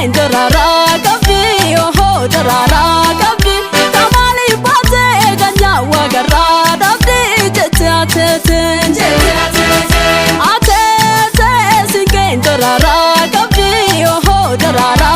singain darara kabdi oh darara kabdi tamali bate ganya wagara dabdi jete ate singain darara kabdi oh darara